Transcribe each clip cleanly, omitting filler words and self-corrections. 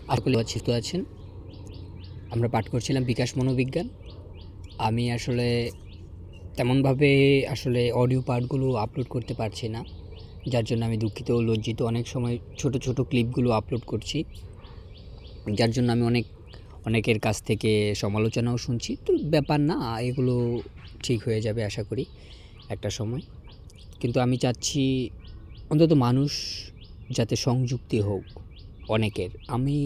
আশা করি সুস্থ আছেন। আমরা পাঠ করছিলাম বিকাশ মনোবিজ্ঞান। আমি তেমনভাবে অডিও পার্টগুলো আপলোড করতে পারছি না, যার জন্য আমি দুঃখিত ও লজ্জিত। অনেক সময় ছোট ছোট ক্লিপগুলো আপলোড করছি, যার জন্য আমি অনেকের কাছ থেকে সমালোচনাও শুনছি। তো ব্যাপার না, এগুলো ঠিক হয়ে যাবে আশা করি একটা সময়। কিন্তু আমি চাচ্ছি অন্তত মানুষ যাতে সংযুক্তি হোক অনেকের। আমি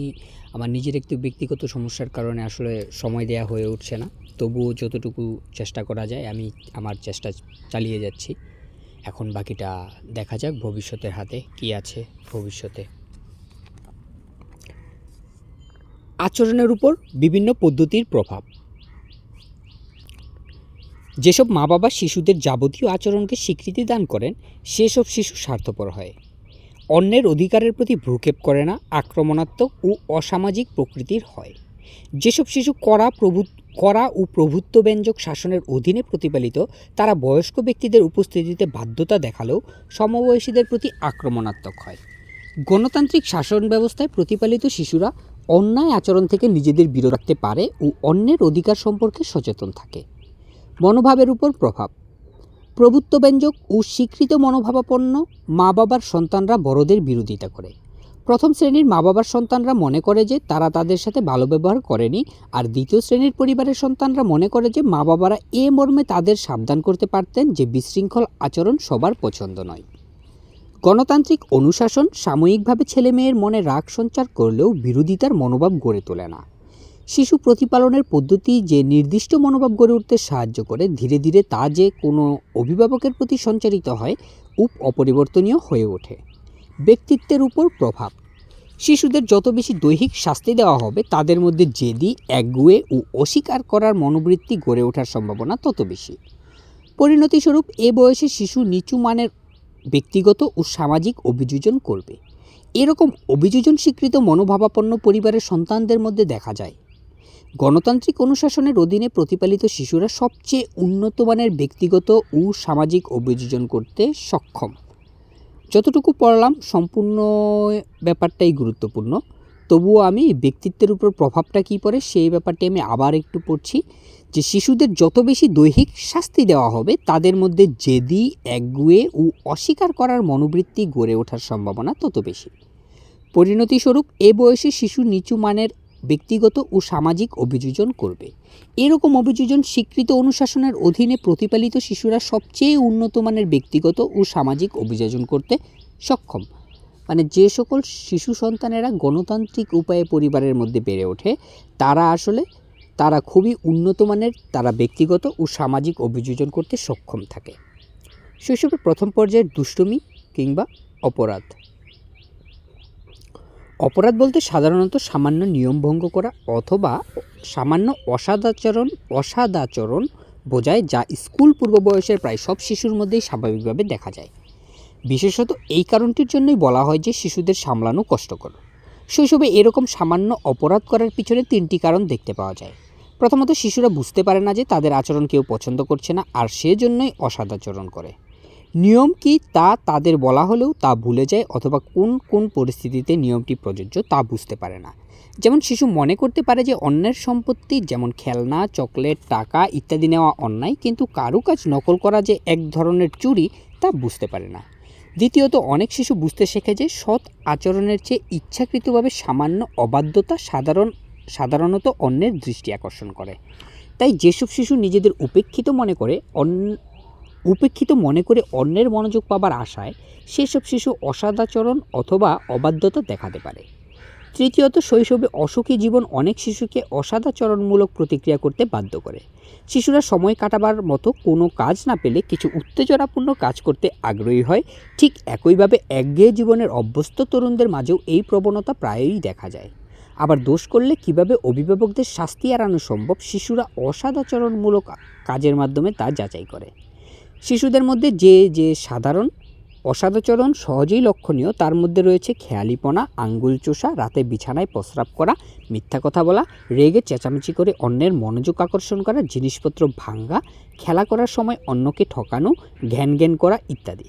আমার নিজের একটু ব্যক্তিগত সমস্যার কারণে সময় দেয়া হয়ে উঠছে না। তবুও যতটুকু চেষ্টা করা যায় আমি আমার চেষ্টা চালিয়ে যাচ্ছি। এখন বাকিটা দেখা যাক ভবিষ্যতের হাতে কি আছে। ভবিষ্যতে আচরণের উপর বিভিন্ন পদ্ধতির প্রভাব। যেসব মা বাবা শিশুদের যাবতীয় আচরণকে স্বীকৃতি দান করেন, সেসব শিশু স্বার্থপর হয়, অন্যের অধিকারের প্রতি ভ্রুক্ষেপ করে না, আক্রমণাত্মক ও অসামাজিক প্রকৃতির হয়। যেসব শিশু কড়া ও প্রভুত্বব্যঞ্জক শাসনের অধীনে প্রতিপালিত, তারা বয়স্ক ব্যক্তিদের উপস্থিতিতে বাধ্যতা দেখালেও সমবয়সীদের প্রতি আক্রমণাত্মক হয়। গণতান্ত্রিক শাসন ব্যবস্থায় প্রতিপালিত শিশুরা অন্যায় আচরণ থেকে নিজেদের বিরত রাখতে পারে ও অন্যের অধিকার সম্পর্কে সচেতন থাকে। মনোভাবের উপর প্রভাব। প্রভুত্বব্যঞ্জক ও স্বীকৃত মনোভাবাপন্ন মা বাবার সন্তানরা বড়দের বিরোধিতা করে। প্রথম শ্রেণীর মা বাবার সন্তানরা মনে করে যে তারা তাদের সাথে ভালো ব্যবহার করেনি, আর দ্বিতীয় শ্রেণীর পরিবারের সন্তানরা মনে করে যে মা বাবারা এ মর্মে তাদের সাবধান করতে পারতেন যে বিশৃঙ্খল আচরণ সবার পছন্দ নয়। গণতান্ত্রিক অনুশাসন সাময়িকভাবে ছেলেমেয়ের মনে রাগ সঞ্চার করলেও বিরোধিতার মনোভাব গড়ে তোলে না। শিশু প্রতিপালনের পদ্ধতি যে নির্দিষ্ট মনোভাব গড়ে উঠতে সাহায্য করে, ধীরে ধীরে তা যে কোনো অভিভাবকের প্রতি সঞ্চারিত হয় অপরিবর্তনীয় হয়ে ওঠে। ব্যক্তিত্বের উপর প্রভাব। শিশুদের যত বেশি দৈহিক শাস্তি দেওয়া হবে, তাদের মধ্যে জেদি, একগুঁয়ে ও অস্বীকার করার মনোবৃত্তি গড়ে ওঠার সম্ভাবনা তত বেশি। পরিণতিস্বরূপ এ বয়সে শিশু নিচু মানের ব্যক্তিগত ও সামাজিক অভিযোজন করবে। এরকম অভিযোজন স্বীকৃত মনোভাবাপন্ন পরিবারের সন্তানদের মধ্যে দেখা যায়। গণতান্ত্রিক অনুশাসনের অধীনে প্রতিপালিত শিশুরা সবচেয়ে উন্নত মানের ব্যক্তিগত ও সামাজিক অভিযোজন করতে সক্ষম। যতটুকু পড়লাম সম্পূর্ণ ব্যাপারটাই গুরুত্বপূর্ণ, তবুও আমি ব্যক্তিত্বের উপর প্রভাবটা কী পড়ে সেই ব্যাপারটি আমি আবার একটু পড়ছি। যে শিশুদের যত বেশি দৈহিক শাস্তি দেওয়া হবে, তাদের মধ্যে জেদি, একগুঁয়ে ও অস্বীকার করার মনোবৃত্তি গড়ে ওঠার সম্ভাবনা তত বেশি। পরিণতিস্বরূপ এ বয়সে শিশু নিচু মানের ব্যক্তিগত ও সামাজিক অভিযোজন করবে। এরকম অভিযোজন স্বীকৃত অনুশাসনের অধীনে প্রতিপালিত শিশুরা সবচেয়ে উন্নত মানের ব্যক্তিগত ও সামাজিক অভিযোজন করতে সক্ষম। মানে যে সকল শিশু সন্তানেরা গণতান্ত্রিক উপায়ে পরিবারের মধ্যে বেড়ে ওঠে, তারা খুবই উন্নত মানের, তারা ব্যক্তিগত ও সামাজিক অভিযোজন করতে সক্ষম থাকে। শৈশবের প্রথম পর্যায়ের দুষ্টুমি কিংবা অপরাধ। অপরাধ বলতে সাধারণত সামান্য নিয়ম ভঙ্গ করা অথবা সামান্য অসদাচরণ বোঝায়, যা স্কুল পূর্ব বয়সের প্রায় সব শিশুর মধ্যেই স্বাভাবিকভাবে দেখা যায়। বিশেষত এই কারণটির জন্যই বলা হয় যে শিশুদের সামলানো কষ্টকর। শৈশবে এরকম সামান্য অপরাধ করার পিছনে 3টি কারণ দেখতে পাওয়া যায়। প্রথমত, শিশুরা বুঝতে পারে না যে তাদের আচরণ কেউ পছন্দ করছে না, আর সেজন্যই অসদাচরণ করে। নিয়ম কি তা তাদের বলা হলেও তা ভুলে যায়, অথবা কোন কোন পরিস্থিতিতে নিয়মটি প্রযোজ্য তা বুঝতে পারে না। যেমন শিশু মনে করতে পারে যে অন্যের সম্পত্তি, যেমন খেলনা, চকলেট, টাকা ইত্যাদি নেওয়া অন্যায়, কিন্তু কারুকাজ নকল করা যে এক ধরনের চুরি তা বুঝতে পারে না। দ্বিতীয়ত, অনেক শিশু বুঝতে শেখে যে সৎ আচরণের চেয়ে ইচ্ছাকৃতভাবে সামান্য অবাধ্যতা সাধারণত অন্যের দৃষ্টি আকর্ষণ করে। তাই যেসব শিশু নিজেদের উপেক্ষিত মনে করে অন্যের মনোযোগ পাবার আশায়, সেসব শিশু অসদাচরণ অথবা অবাধ্যতা দেখাতে পারে। তৃতীয়ত, শৈশবে অসুখী জীবন অনেক শিশুকে অসদাচরণমূলক প্রতিক্রিয়া করতে বাধ্য করে। শিশুরা সময় কাটাবার মতো কোনো কাজ না পেলে কিছু উত্তেজনাপূর্ণ কাজ করতে আগ্রহী হয়। ঠিক একইভাবে একঘেয়ে জীবনের অভ্যস্ত তরুণদের মাঝেও এই প্রবণতা প্রায়ই দেখা যায়। আবার দোষ করলে কিভাবে অভিভাবকদের শাস্তি এড়ানো সম্ভব, শিশুরা অসদাচরণমূলক কাজের মাধ্যমে তা যাচাই করে। শিশুদের মধ্যে যে সাধারণ অসদাচরণ সহজেই লক্ষণীয়, তার মধ্যে রয়েছে খেয়ালিপনা, আঙ্গুল চোষা, রাতে বিছানায় প্রস্রাব করা, মিথ্যা কথা বলা, রেগে চেঁচামেচি করে অন্যের মনোযোগ আকর্ষণ করা, জিনিসপত্র ভাঙা, খেলা করার সময় অন্যকে ঠকানো, ঘ্যান করা ইত্যাদি।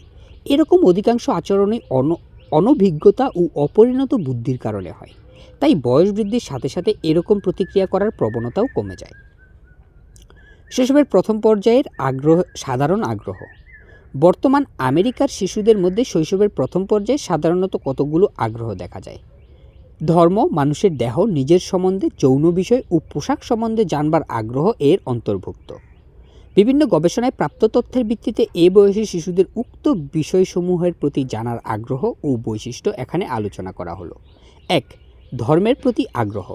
এরকম অধিকাংশ আচরণই অনভিজ্ঞতা ও অপরিণত বুদ্ধির কারণে হয়। তাই বয়স বৃদ্ধির সাথে সাথে এরকম প্রতিক্রিয়া করার প্রবণতাও কমে যায়। শৈশবের প্রথম পর্যায়ের সাধারণ আগ্রহ। বর্তমান আমেরিকার শিশুদের মধ্যে শৈশবের প্রথম পর্যায়ে সাধারণত কতগুলো আগ্রহ দেখা যায়। ধর্ম, মানুষের দেহ, নিজের সম্বন্ধে, যৌন বিষয় ও পোশাক সম্বন্ধে জানবার আগ্রহ এর অন্তর্ভুক্ত। বিভিন্ন গবেষণায় প্রাপ্ত তথ্যের ভিত্তিতে এ বয়সী শিশুদের উক্ত বিষয়সমূহের প্রতি জানার আগ্রহ ও বৈশিষ্ট্য এখানে আলোচনা করা হলো। 1. ধর্মের প্রতি আগ্রহ।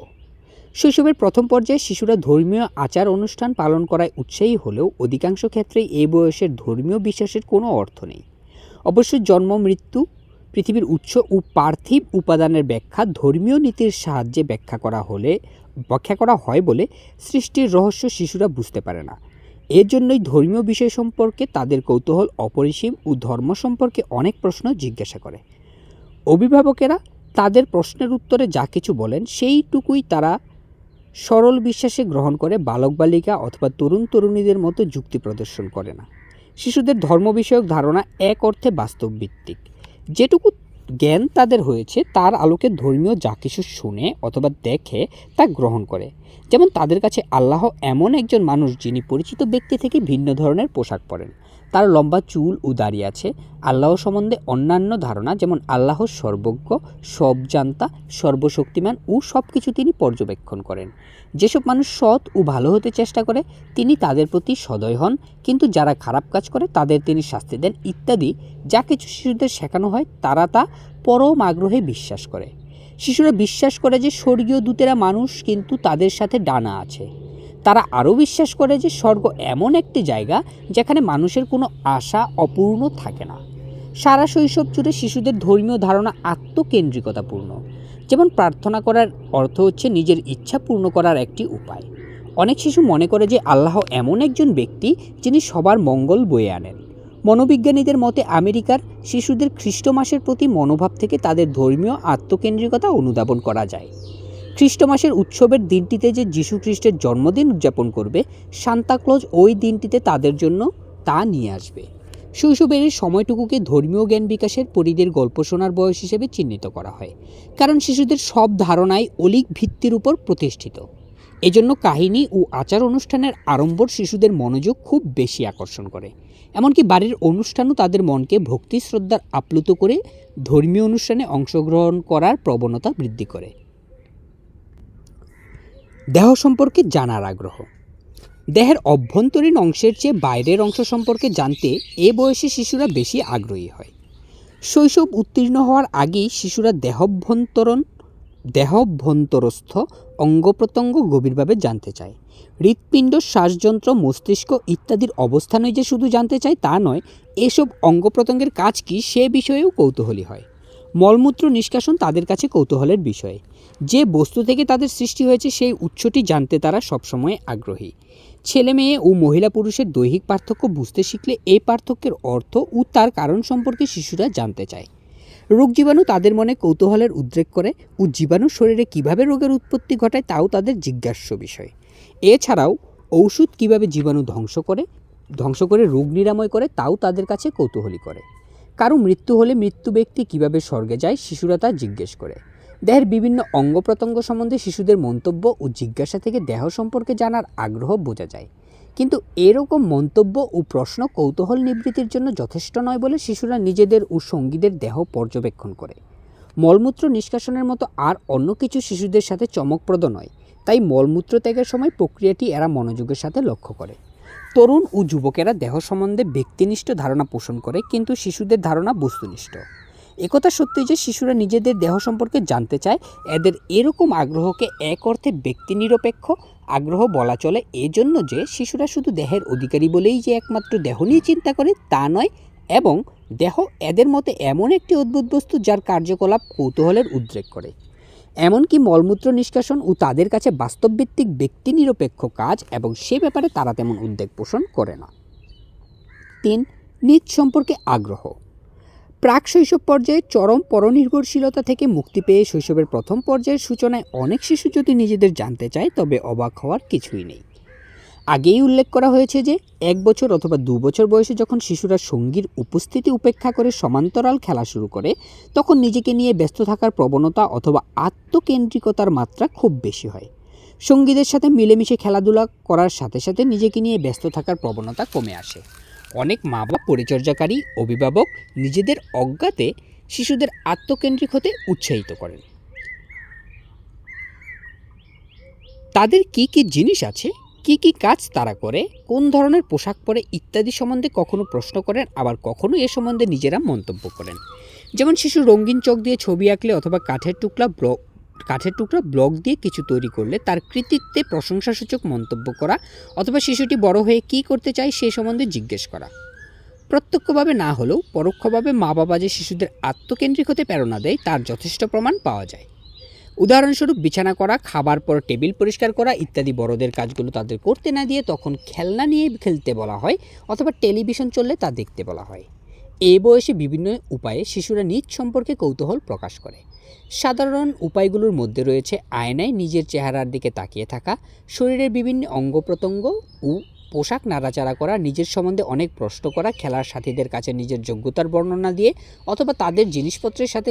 শৈশবের প্রথম পর্যায়ে শিশুরা ধর্মীয় আচার অনুষ্ঠান পালন করায় উৎসাহী হলেও অধিকাংশ ক্ষেত্রেই এ বয়সের ধর্মীয় বিশ্বাসের কোনো অর্থ নেই। অবশ্য জন্ম, মৃত্যু, পৃথিবীর উৎস ও পার্থিব উপাদানের ব্যাখ্যা ধর্মীয় নীতির সাহায্যে ব্যাখ্যা করা হয় বলে সৃষ্টির রহস্য শিশুরা বুঝতে পারে না। এর জন্যই ধর্মীয় বিষয় সম্পর্কে তাদের কৌতূহল অপরিসীম ও ধর্ম সম্পর্কে অনেক প্রশ্ন জিজ্ঞাসা করে। অভিভাবকেরা তাদের প্রশ্নের উত্তরে যা কিছু বলেন সেইটুকুই তারা সরল বিশ্বাসে গ্রহণ করে, বালক বালিকা অথবা তরুণ তরুণীদের মতো যুক্তি প্রদর্শন করে না। শিশুদের ধর্ম বিষয়ক ধারণা এক অর্থে বাস্তবভিত্তিক। যেটুকু জ্ঞান তাদের হয়েছে তার আলোকে ধর্মীয় যা কিছু শুনে অথবা দেখে তা গ্রহণ করে। যেমন তাদের কাছে আল্লাহ এমন একজন মানুষ যিনি পরিচিত ব্যক্তি থেকে ভিন্ন ধরনের পোশাক পরেন, তার লম্বা চুল ও দাড়ি আছে। আল্লাহ সম্বন্ধে অন্যান্য ধারণা, যেমন আল্লাহ সর্বজ্ঞ, সবজান্তা, সর্বশক্তিমান ও সব কিছু তিনি পর্যবেক্ষণ করেন। যেসব মানুষ সৎ ও ভালো হতে চেষ্টা করে তিনি তাদের প্রতি সদয় হন, কিন্তু যারা খারাপ কাজ করে তাদের তিনি শাস্তি দেন ইত্যাদি যা কিছু শিশুদের শেখানো হয় তারা তা পরম আগ্রহে বিশ্বাস করে। শিশুরা বিশ্বাস করে যে স্বর্গীয় দূতেরা মানুষ, কিন্তু তাদের সাথে ডানা আছে। তারা আরও বিশ্বাস করে যে স্বর্গ এমন একটি জায়গা যেখানে মানুষের কোনো আশা অপূর্ণ থাকে না। সারা শৈশব জুড়ে শিশুদের ধর্মীয় ধারণা আত্মকেন্দ্রিকতাপূর্ণ। যেমন প্রার্থনা করার অর্থ হচ্ছে নিজের ইচ্ছা পূর্ণ করার একটি উপায়। অনেক শিশু মনে করে যে আল্লাহ এমন একজন ব্যক্তি যিনি সবার মঙ্গল বয়ে আনেন। মনোবিজ্ঞানীদের মতে আমেরিকার শিশুদের খ্রিস্ট মাসের প্রতি মনোভাব থেকে তাদের ধর্মীয় আত্মকেন্দ্রিকতা অনুধাবন করা যায়। খ্রিস্ট মাসের উৎসবের দিনটিতে যে যীশু খ্রিস্টের জন্মদিন উদযাপন করবে, সান্তাক্লজ ওই দিনটিতে তাদের জন্য তা নিয়ে আসবে। শৈশবের এই সময়টুকুকে ধর্মীয় জ্ঞান বিকাশের পরিধির গল্প শোনার বয়স হিসেবে চিহ্নিত করা হয়, কারণ শিশুদের সব ধারণাই অলীক ভিত্তির উপর প্রতিষ্ঠিত। এজন্য কাহিনী ও আচার অনুষ্ঠানের আড়ম্বর শিশুদের মনোযোগ খুব বেশি আকর্ষণ করে। এমনকি বাড়ির অনুষ্ঠানও তাদের মনকে ভক্তি শ্রদ্ধার আপ্লুত করে ধর্মীয় অনুষ্ঠানে অংশগ্রহণ করার প্রবণতা বৃদ্ধি করে। দেহ সম্পর্কে জানার আগ্রহ। দেহের অভ্যন্তরীণ অংশের চেয়ে বাইরের অংশ সম্পর্কে জানতে এ বয়সী শিশুরা বেশি আগ্রহী হয়। শৈশব উত্তীর্ণ হওয়ার আগেই শিশুরা দেহভ্যন্তরস্থ অঙ্গ প্রত্যঙ্গ গভীরভাবে জানতে চায়। হৃৎপিণ্ড, শ্বাসযন্ত্র, মস্তিষ্ক ইত্যাদির অবস্থানই যে শুধু জানতে চায় তা নয়, এসব অঙ্গ প্রত্যঙ্গের কাজ কি সে বিষয়েও কৌতূহলী হয়। মলমূত্র নিষ্কাশন তাদের কাছে কৌতূহলের বিষয়। যে বস্তু থেকে তাদের সৃষ্টি হয়েছে সেই উৎসটি জানতে তারা সবসময় আগ্রহী। ছেলে মেয়ে ও মহিলা পুরুষের দৈহিক পার্থক্য বুঝতে শিখলে এই পার্থক্যের অর্থ ও তার কারণ সম্পর্কে শিশুরা জানতে চায়। রোগ জীবাণু তাদের মনে কৌতূহলের উদ্রেক করে ও জীবাণু শরীরে কিভাবে রোগের উৎপত্তি ঘটায় তাও তাদের জিজ্ঞাস্য বিষয়। এছাড়াও ঔষধ কিভাবে জীবাণু ধ্বংস করে রোগ নিরাময় করে তাও তাদের কাছে কৌতূহলী করে। কারো মৃত্যু হলে মৃত্যু ব্যক্তি কিভাবে স্বর্গে যায় শিশুরা তা জিজ্ঞেস করে। দেহের বিভিন্ন অঙ্গ প্রত্যঙ্গ সম্বন্ধে শিশুদের মন্তব্য ও জিজ্ঞাসা থেকে দেহ সম্পর্কে জানার আগ্রহ বোঝা যায়। কিন্তু এরকম মন্তব্য ও প্রশ্ন কৌতূহল নিবৃত্তির জন্য যথেষ্ট নয় বলে শিশুরা নিজেদের ও সঙ্গীদের দেহ পর্যবেক্ষণ করে। মলমূত্র নিষ্কাশনের মতো আর অন্য কিছু শিশুদের সাথে চমকপ্রদ নয়, তাই মলমূত্র ত্যাগের সময় প্রক্রিয়াটি এরা মনোযোগের সাথে লক্ষ্য করে। তরুণ ও যুবকেরা দেহ সম্বন্ধে ব্যক্তিনিষ্ঠ ধারণা পোষণ করে, কিন্তু শিশুদের ধারণা বস্তুনিষ্ঠ। একথা সত্যি যে শিশুরা নিজেদের দেহ সম্পর্কে জানতে চায়। এদের এরকম আগ্রহকে এক অর্থে ব্যক্তি নিরপেক্ষ আগ্রহ বলা চলে, এজন্য যে শিশুরা শুধু দেহের অধিকারী বলেই যে একমাত্র দেহ নিয়ে চিন্তা করে তা নয়, এবং দেহ এদের মতে এমন একটি অদ্ভুত বস্তু যার কার্যকলাপ কৌতূহলের উদ্রেক করে। এমনকি মলমূত্র নিষ্কাশন ও তাদের কাছে বাস্তবভিত্তিক ব্যক্তি নিরপেক্ষ কাজ, এবং সে ব্যাপারে তারা তেমন উদ্বেগ পোষণ করে না। 3. নিজ সম্পর্কে আগ্রহ। প্রাক শৈশব পর্যায়ে চরম পরনির্ভরশীলতা থেকে মুক্তি পেয়ে শৈশবের প্রথম পর্যায়ের সূচনায় অনেক শিশু যদি নিজেদের জানতে চায় তবে অবাক হওয়ার কিছুই নেই। আগেই উল্লেখ করা হয়েছে যে 1 বছর অথবা 2 বছর বয়সে যখন শিশুরা সঙ্গীর উপস্থিতি উপেক্ষা করে সমান্তরাল খেলা শুরু করে, তখন নিজেকে নিয়ে ব্যস্ত থাকার প্রবণতা অথবা আত্মকেন্দ্রিকতার মাত্রা খুব বেশি হয়। সঙ্গীদের সাথে মিলেমিশে খেলাধুলা করার সাথে সাথে নিজেকে নিয়ে ব্যস্ত থাকার প্রবণতা কমে আসে। অনেক মা বাবা, পরিচর্যাকারী, অভিভাবক নিজেদের অজ্ঞাতে শিশুদের আত্মকেন্দ্রিক হতে উৎসাহিত করেন। তাদের কি কি জিনিস আছে, কি কি কাজ তারা করে, কোন ধরনের পোশাক পরে ইত্যাদি সম্বন্ধে কখনো প্রশ্ন করেন, আবার কখনো এ সম্বন্ধে নিজেরা মন্তব্য করেন। যেমন শিশু রঙিন চক দিয়ে ছবি আঁকলে অথবা কাঠের টুকরা ব্লক দিয়ে কিছু তৈরি করলে তার কৃতিত্বে প্রশংসাসূচক মন্তব্য করা, অথবা শিশুটি বড় হয়ে কী করতে চায় সে সম্বন্ধে জিজ্ঞেস করা। প্রত্যক্ষভাবে না হলেও পরোক্ষভাবে মা বাবা যে শিশুদের আত্মকেন্দ্রিক হতে প্রেরণা দেয় তার যথেষ্ট প্রমাণ পাওয়া যায়। উদাহরণস্বরূপ বিছানা করা, খাবার পর টেবিল পরিষ্কার করা ইত্যাদি বড়দের কাজগুলো তাদের করতে না দিয়ে তখন খেলনা নিয়ে খেলতে বলা হয়, অথবা টেলিভিশন চললে তা দেখতে বলা হয়। এই বয়সে বিভিন্ন উপায়ে শিশুরা নিজ সম্পর্কে কৌতূহল প্রকাশ করে। সাধারণ উপায়গুলোর মধ্যে রয়েছে আয়নায় নিজের চেহারার দিকে তাকিয়ে থাকা, শরীরের বিভিন্ন অঙ্গ প্রত্যঙ্গ ও পোশাক নাড়াচাড়া করা, নিজের সম্বন্ধে অনেক প্রশ্ন করা, খেলার সাথীদের কাছে নিজের যোগ্যতার বর্ণনা দিয়ে অথবা তাদের জিনিসপত্রের সাথে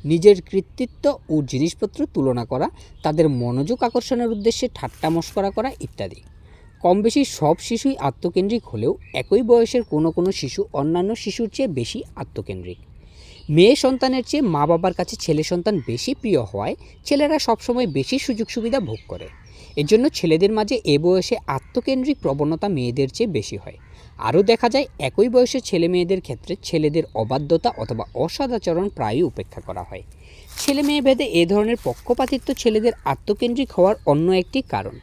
নিজের কৃতিত্ব ও জিনিসপত্র তুলনা করা, তাদের মনোযোগ আকর্ষণের উদ্দেশ্যে ঠাট্টা মশকরা করা ইত্যাদি। কম বেশি সব শিশুই আত্মকেন্দ্রিক হলেও একই বয়সের কোনো কোনো শিশু অন্যান্য শিশুর চেয়ে বেশি আত্মকেন্দ্রিক। মেয়ে সন্তানের চেয়ে মা বাবার কাছে ছেলে সন্তান বেশি প্রিয় হওয়ায় ছেলেরা সবসময় বেশি সুযোগ সুবিধা ভোগ করে। এর জন্য ছেলেদের মাঝে এ বয়সে আত্মকেন্দ্রিক প্রবণতা মেয়েদের চেয়ে বেশি হয়। আরও দেখা যায় একই বয়সের ছেলে মেয়েদের ক্ষেত্রে ছেলেদের অবাধ্যতা অথবা অসদাচরণ প্রায়ই উপেক্ষা করা হয়। ছেলে মেয়ে ভেদে এ ধরনের পক্ষপাতিত্ব ছেলেদের আত্মকেন্দ্রিক হওয়ার অন্য একটি কারণ।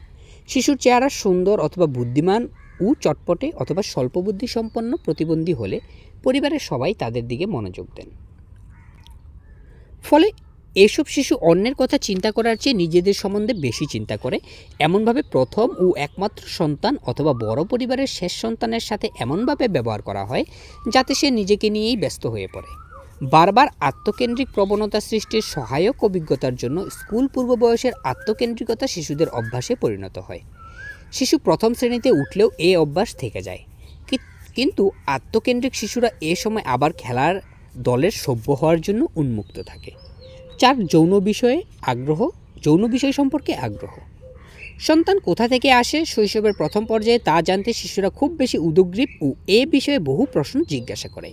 শিশুর চেহারা সুন্দর অথবা বুদ্ধিমান ও চটপটে অথবা স্বল্প বুদ্ধিসম্পন্ন প্রতিবন্ধী হলে পরিবারের সবাই তাদের দিকে মনোযোগ দেন। ফলে এসব শিশু অন্যের কথা চিন্তা করার চেয়ে নিজেদের সম্বন্ধে বেশি চিন্তা করে। এমনভাবে প্রথম ও একমাত্র সন্তান অথবা বড় পরিবারের শেষ সন্তানের সাথে এমনভাবে ব্যবহার করা হয় যাতে সে নিজেকে নিয়েই ব্যস্ত হয়ে পড়ে। বারবার আত্মকেন্দ্রিক প্রবণতা সৃষ্টির সহায়ক অভিজ্ঞতার জন্য স্কুল পূর্ব বয়সের আত্মকেন্দ্রিকতা শিশুদের অভ্যাসে পরিণত হয়। শিশু প্রথম শ্রেণীতে উঠলেও এ অভ্যাস থেকে যায়, কিন্তু আত্মকেন্দ্রিক শিশুরা এ সময় আবার খেলার দলের সভ্য হওয়ার জন্য উন্মুক্ত থাকে। 4. যৌন বিষয় সম্পর্কে আগ্রহ। সন্তান কোথা থেকে আসে শৈশবের প্রথম পর্যায়ে তা জানতে শিশুরা খুব বেশি উদগ্রীব ও এ বিষয়ে বহু প্রশ্ন জিজ্ঞাসা করে।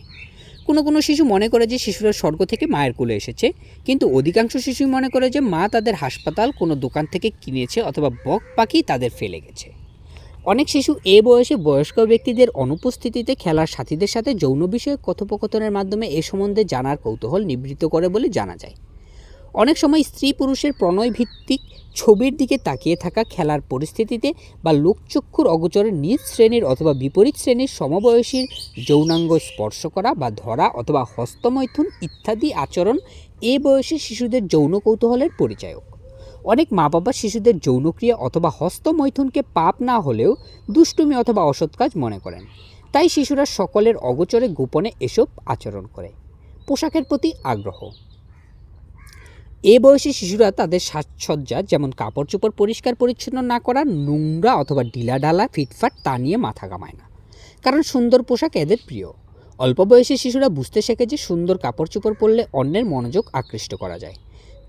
কোনো শিশু মনে করে যে শিশুরা স্বর্গ থেকে মায়ের কোলে এসেছে, কিন্তু অধিকাংশ শিশুই মনে করে যে মা তাদের হাসপাতাল কোনো দোকান থেকে কিনেছে অথবা বক পাখি তাদের ফেলে গেছে। অনেক শিশু এ বয়সে বয়স্ক ব্যক্তিদের অনুপস্থিতিতে খেলার সাথীদের সাথে যৌন বিষয়ে কথোপকথনের মাধ্যমে এ সম্বন্ধে জানার কৌতূহল নিবৃত্ত করে বলে জানা যায়। অনেক সময় স্ত্রী পুরুষের প্রণয় ভিত্তিক ছবির দিকে তাকিয়ে থাকা, খেলার পরিস্থিতিতে বা লোকচক্ষুর অগোচরে নিজ শ্রেণীর অথবা বিপরীত শ্রেণীর সমবয়সীর যৌনাঙ্গ স্পর্শ করা বা ধরা অথবা হস্তমৈথুন ইত্যাদি আচরণ এ বয়সে শিশুদের যৌন কৌতূহলের পরিচায়ক। অনেক মা বাবা শিশুদের যৌনক্রিয়া অথবা হস্তমৈথুনকে পাপ না হলেও দুষ্টুমি অথবা অসৎ কাজ মনে করেন, তাই শিশুরা সকলের অগোচরে গোপনে এসব আচরণ করে। পোশাকের প্রতি আগ্রহ। এ বয়সী শিশুরা তাদের সাজসজ্জা, যেমন কাপড় চোপড় পরিষ্কার পরিচ্ছন্ন না করা, নোংরা অথবা ঢিলাঢালা ফিটফাট তা নিয়ে মাথা ঘামায় না, কারণ সুন্দর পোশাক এদের প্রিয়। অল্প বয়সী শিশুরা বুঝতে শেখে যে সুন্দর কাপড় চোপড় পরলে অন্যের মনোযোগ আকৃষ্ট করা যায়।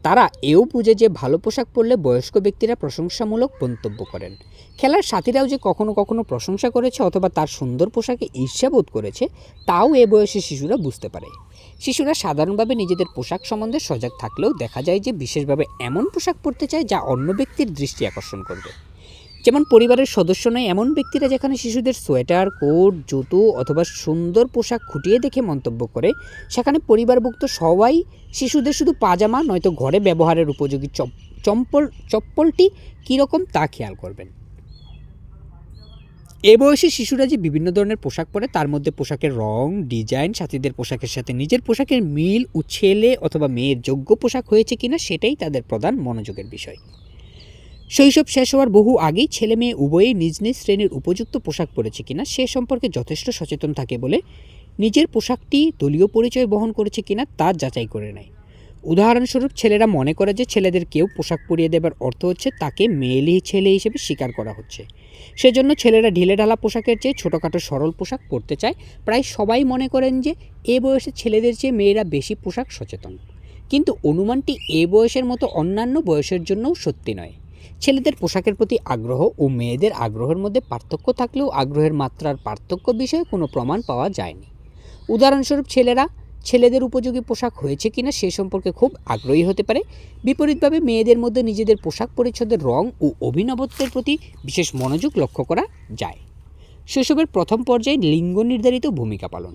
তারা এও বুঝে যে ভালো পোশাক পরলে বয়স্ক ব্যক্তিরা প্রশংসামূলক মন্তব্য করেন। খেলার সাথীরাও যে কখনো কখনো প্রশংসা করেছে অথবা তার সুন্দর পোশাকে ঈর্ষাবোধ করেছে তাও এ বয়সী শিশুরা বুঝতে পারে। শিশুরা সাধারণভাবে নিজেদের পোশাক সম্বন্ধে সজাগ থাকলেও দেখা যায় যে বিশেষভাবে এমন পোশাক পরতে চায় যা অন্য ব্যক্তির দৃষ্টি আকর্ষণ করবে। যেমন পরিবারের সদস্য নয় এমন ব্যক্তিরা যেখানে শিশুদের সোয়েটার, কোট, জুতো অথবা সুন্দর পোশাক খুঁটিয়ে দেখে মন্তব্য করে, সেখানে পরিবারভুক্ত সবাই শিশুদের শুধু পাজামা নয়তো ঘরে ব্যবহারের উপযোগী চপ্পলটি কীরকম তা খেয়াল করবেন। এ বয়সী শিশুরা যে বিভিন্ন ধরনের পোশাক পরে তার মধ্যে পোশাকের রং, ডিজাইন, সাথীদের পোশাকের সাথে নিজের পোশাকের মিল ও ছেলে অথবা মেয়ের যোগ্য পোশাক হয়েছে কিনা সেটাই তাদের প্রধান মনোযোগের বিষয়। শৈশব শেষ হওয়ার বহু আগেই ছেলে মেয়ে উভয়েই নিজ নিজ শ্রেণীর উপযুক্ত পোশাক পরেছে কিনা সে সম্পর্কে যথেষ্ট সচেতন থাকে বলে নিজের পোশাকটি দলীয় পরিচয় বহন করেছে কিনা তা যাচাই করে নেয়। উদাহরণস্বরূপ ছেলেরা মনে করে যে ছেলেদের কেউ পোশাক পরিয়ে দেবার অর্থ হচ্ছে তাকে মেয়েলি ছেলে হিসেবে স্বীকার করা হচ্ছে। সেজন্য ছেলেরা ঢিলেঢালা পোশাকের চেয়ে ছোটোখাটো সরল পোশাক পরতে চায়। প্রায় সবাই মনে করেন যে এ বয়সে ছেলেদের চেয়ে মেয়েরা বেশি পোশাক সচেতন, কিন্তু অনুমানটি এ বয়সের মতো অন্যান্য বয়সের জন্যও সত্যি নয়। ছেলেদের পোশাকের প্রতি আগ্রহ ও মেয়েদের আগ্রহের মধ্যে পার্থক্য থাকলেও আগ্রহের মাত্রার পার্থক্য বিষয়ে কোনো প্রমাণ পাওয়া যায়নি। উদাহরণস্বরূপ ছেলেদের উপযোগী পোশাক হয়েছে কিনা সে সম্পর্কে খুব আগ্রহী হতে পারে। বিপরীতভাবে মেয়েদের মধ্যে নিজেদের পোশাক পরিচ্ছদের রং ও অভিনবত্বের প্রতি বিশেষ মনোযোগ লক্ষ্য করা যায়। শৈশবের প্রথম পর্যায়ে লিঙ্গ নির্ধারিত ভূমিকা পালন।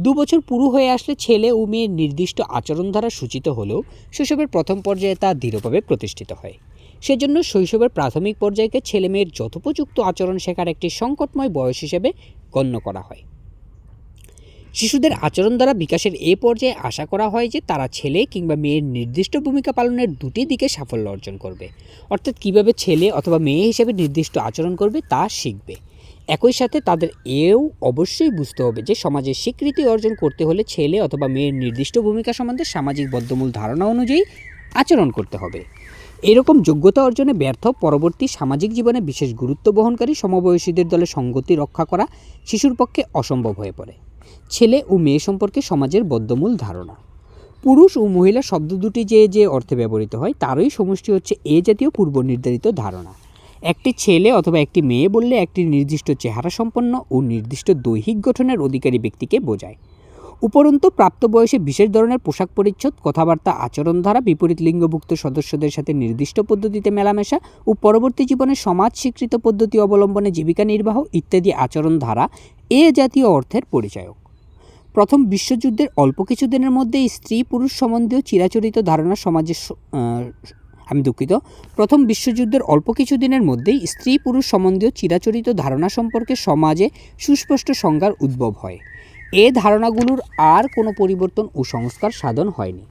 2 বছর পুরো হয়ে আসলে ছেলে ও মেয়ের নির্দিষ্ট আচরণ দ্বারা সূচিত হলেও শৈশবের প্রথম পর্যায়ে তা দৃঢ়ভাবে প্রতিষ্ঠিত হয়। সেজন্য শৈশবের প্রাথমিক পর্যায়কে ছেলে মেয়ের যথোপযুক্ত আচরণ শেখার একটি সংকটময় বয়স হিসেবে গণ্য করা হয়। শিশুদের আচরণ দ্বারা বিকাশের এ পর্যায়ে আশা করা হয় যে তারা ছেলে কিংবা মেয়ের নির্দিষ্ট ভূমিকা পালনের দুটি দিকে সাফল্য অর্জন করবে, অর্থাৎ কীভাবে ছেলে অথবা মেয়ে হিসেবে নির্দিষ্ট আচরণ করবে তা শিখবে। একই সাথে তাদের এও অবশ্যই বুঝতে হবে যে সমাজে স্বীকৃতি অর্জন করতে হলে ছেলে অথবা মেয়ের নির্দিষ্ট ভূমিকা সম্বন্ধে সামাজিক বদ্ধমূল ধারণা অনুযায়ী আচরণ করতে হবে। এরকম যোগ্যতা অর্জনে ব্যর্থ পরবর্তী সামাজিক জীবনে বিশেষ গুরুত্ব বহনকারী সমবয়সীদের দলে সঙ্গতি রক্ষা করা শিশুর পক্ষে অসম্ভব হয়ে পড়ে। ছেলে ও মেয়ে সম্পর্কে সমাজের বদ্ধমূল ধারণা। পুরুষ ও মহিলা শব্দ দুটি যে অর্থে ব্যবহৃত হয় তারই সমষ্টি হচ্ছে এ জাতীয় পূর্ব নির্ধারিত ধারণা। একটি ছেলে অথবা একটি মেয়ে বললে একটি নির্দিষ্ট চেহারা সম্পন্ন ও নির্দিষ্ট দৈহিক গঠনের অধিকারী ব্যক্তিকে বোঝায়। উপরন্তু প্রাপ্তবয়সে বিশেষ ধরনের পোশাক পরিচ্ছদ, কথাবার্তা, আচরণ ধারা, বিপরীত লিঙ্গভুক্ত সদস্যদের সাথে নির্দিষ্ট পদ্ধতিতে মেলামেশা ও পরবর্তী জীবনে সমাজ স্বীকৃত পদ্ধতি অবলম্বনে জীবিকা নির্বাহ ইত্যাদি আচরণ ধারা এ জাতীয় অর্থের পরিচায়ক। প্রথম বিশ্বযুদ্ধের অল্প কিছুদিনের মধ্যে স্ত্রী পুরুষ সম্বন্ধীয় চিরাচরিত ধারণা সমাজে প্রথম বিশ্বযুদ্ধের অল্প কিছুদিনের মধ্যেই স্ত্রী পুরুষ সম্বন্ধীয় চিরাচরিত ধারণা সম্পর্কে সমাজে সুস্পষ্ট সংজ্ঞার উদ্ভব হয়। এ ধারণাগুলোর আর কোনো পরিবর্তন ও সংস্কার সাধন হয়নি।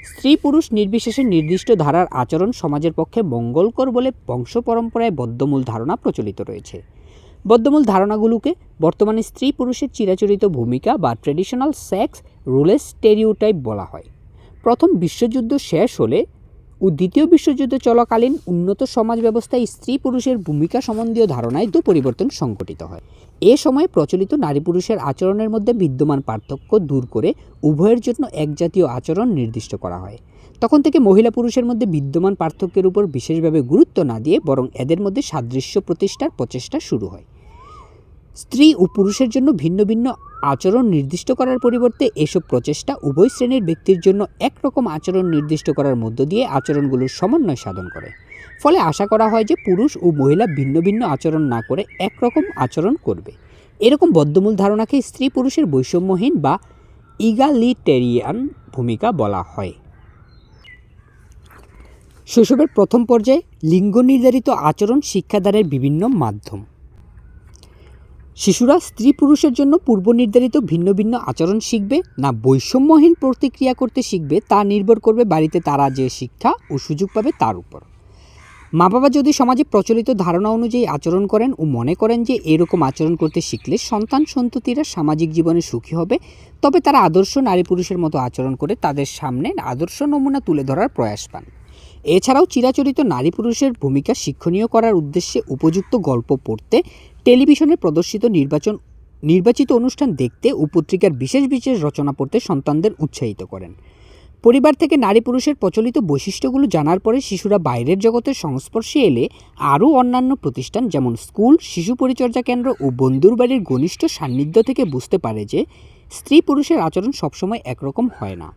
স্ত্রী পুরুষ নির্বিশেষে নির্দিষ্ট ধারার আচরণ সমাজের পক্ষে মঙ্গলকর বলে বংশ পরম্পরায় বদ্ধমূল ধারণা প্রচলিত রয়েছে। বদ্ধমূল ধারণাগুলোকে বর্তমানে স্ত্রী পুরুষের চিরাচরিত ভূমিকা বা ট্র্যাডিশনাল সেক্স রোলের স্টেরিওটাইপ বলা হয়। প্রথম বিশ্বযুদ্ধ শেষ হলে ও দ্বিতীয় বিশ্বযুদ্ধ চলাকালীন উন্নত সমাজ ব্যবস্থায় স্ত্রী পুরুষের ভূমিকা সম্বন্ধীয় ধারণায় পরিবর্তন সংঘটিত হয়। এ সময় প্রচলিত নারী পুরুষের আচরণের মধ্যে বিদ্যমান পার্থক্য দূর করে উভয়ের জন্য এক জাতীয় আচরণ নির্দিষ্ট করা হয়। তখন থেকে মহিলা পুরুষের মধ্যে বিদ্যমান পার্থক্যের উপর বিশেষভাবে গুরুত্ব না দিয়ে বরং এদের মধ্যে সাদৃশ্য প্রতিষ্ঠার প্রচেষ্টা শুরু হয়। স্ত্রী ও পুরুষের জন্য ভিন্ন ভিন্ন আচরণ নির্দিষ্ট করার পরিবর্তে এসব প্রচেষ্টা উভয় শ্রেণীর ব্যক্তির জন্য একরকম আচরণ নির্দিষ্ট করার মধ্য দিয়ে আচরণগুলোর সমন্বয় সাধন করে। ফলে আশা করা হয় যে পুরুষ ও মহিলা ভিন্ন ভিন্ন আচরণ না করে একরকম আচরণ করবে। এরকম বদ্ধমূল ধারণাকে স্ত্রী পুরুষের বৈষম্যহীন বা ইগালিটেরিয়ান ভূমিকা বলা হয়। শৈশবের প্রথম পর্যায়ে লিঙ্গ নির্ধারিত আচরণ শিক্ষাদানের বিভিন্ন মাধ্যম। শিশুরা স্ত্রী পুরুষের জন্য পূর্ব নির্ধারিত ভিন্ন ভিন্ন আচরণ শিখবে না বৈষম্যহীন প্রতিক্রিয়া করতে শিখবে তা নির্ভর করবে বাড়িতে তারা যে শিক্ষা ও সুযোগ পাবে তার উপর। মা বাবা যদি সমাজে প্রচলিত ধারণা অনুযায়ী আচরণ করেন ও মনে করেন যে এরকম আচরণ করতে শিখলে সন্তান সন্ততিরা সামাজিক জীবনে সুখী হবে, তবে তারা আদর্শ নারী পুরুষের মতো আচরণ করে তাদের সামনে আদর্শ নমুনা তুলে ধরার প্রয়াস পান। এছাড়াও চিরাচরিত নারী পুরুষের ভূমিকা শিক্ষণীয় করার উদ্দেশ্যে উপযুক্ত গল্প পড়তে, টেলিভিশনে প্রদর্শিত নির্বাচিত অনুষ্ঠান দেখতে ও পত্রিকার বিশেষ বিশেষ রচনা পড়তে সন্তানদের উৎসাহিত করেন। পরিবার থেকে নারী পুরুষের প্রচলিত বৈশিষ্ট্যগুলো জানার পরে শিশুরা বাইরের জগতের সংস্পর্শে এলে আরও অন্যান্য প্রতিষ্ঠান যেমন স্কুল, শিশু পরিচর্যা কেন্দ্র ও বন্ধুর বাড়ির ঘনিষ্ঠ সান্নিধ্য থেকে বুঝতে পারে যে স্ত্রী পুরুষের আচরণ সবসময় একরকম হয় না।